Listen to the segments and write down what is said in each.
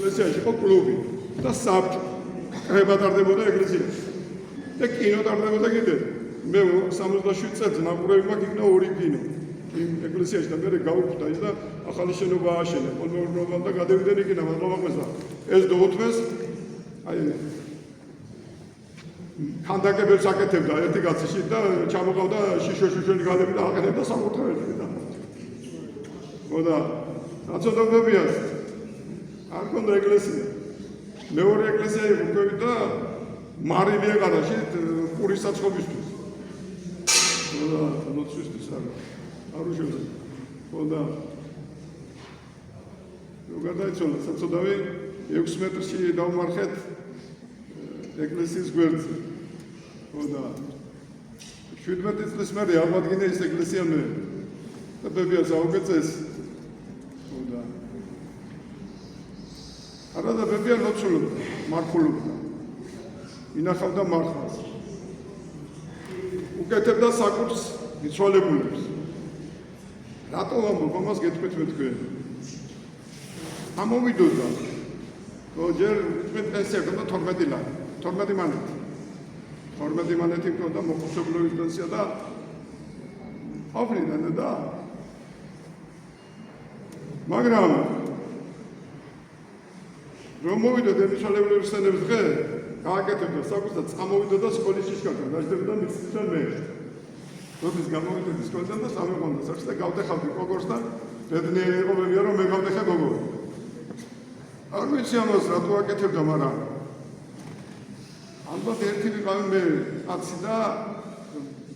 ეკლესიაში იყო კლუბი და საბჭო. კრება ტარდებოდა ეკლესიაში. და კინო ტარდებოდა კიდე. მე 67 წელს ნაყურები მაქვს იქნა 2 კინო. იმ ეკლესიაში და მე გავუხვდა ის და ახალი შენობა ააშენე. პოლმეურნებამ და გადავიდნენ იქნა მადლობამეს და ეს დოუთმეს აი ხანდაკებებს აკეთებდა ერთი კაცი და ჩამოყავდა შიშველი გადები და აკეთებდა საკუთრებელს და ხოდა საწოდებებია არ ქონდა ეკლესია მეორე ეკლესია იყო და მარილი ეყარა შეთ პურის საწყობისთვის ხოდა ლოცვისთვის არ უშევდა ხოდა როგორ დაიცვალა საწოდავი 6 მეტრში დავმარხეთ ეკლესიის გვერდზე ხოდა 17 წლის მერე აღმადგინე ეს ეკლესია მე და ბებიას აუგეწეს ხოდა არა და ბებია ლოცულობდა მარხულობდა ინახავდა მარხავს უკეთებდა საკუთრს მიცვალებულებს რატო ამას გეტყვით მე თქვენ ამოვიდოდა ჯერ პენსია ქონდა 12 ლარი 12 მანეთი 12 მანეთი ქონდა მოხუცებულობის პენსია და აფრიდან და მაგრამ რომ მოვიდა დემისვალებულების სცენების დღე გააკეთებდა საკუთრს და წამოვიდა და სკოლის შიშკართან დაждდებოდა მისთან მე როდის გამოვიდა სკოლიდან და სამეყონდა სახში და გავდეხავდი გოგორს და ბედნიერი იყო მებია რომ მე გავდეხე გოგორი არ ვიცი ამას რატო აკეთებდა მაგრამ ალბათ ერთი ვიყავი მე კაცი და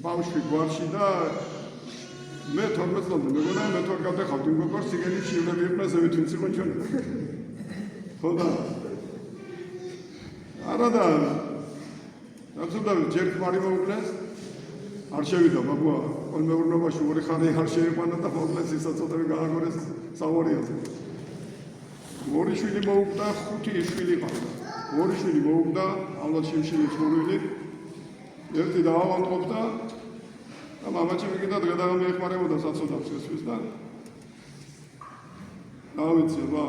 ბავშვი გვარში და მე 12 წლამდე მეგონა მე თორ გავდეხავდი გოგორს ციგენი შივლები იყვნენ ზევით ვინც იყო ჩვენი ხოდა არა და ჯერ ქმარი მოუკლეს არ შევიდა მაგვა პოლმეურნობაში 2 ხანი არ შეიყვანა და მოუკლეს ისაცოდები გააგორეს სავარიაზე 2 შვილი მოუკვდა 5 შვილი ყავდა 2 შვილი მოუკვდა ალბათ შიმშილი ცურვილი ერთი დაავადყოფდა და მამაჩემი კიდე დღე და მე ეხმარებოდა საცოდავს ესვის და დავიცი აბა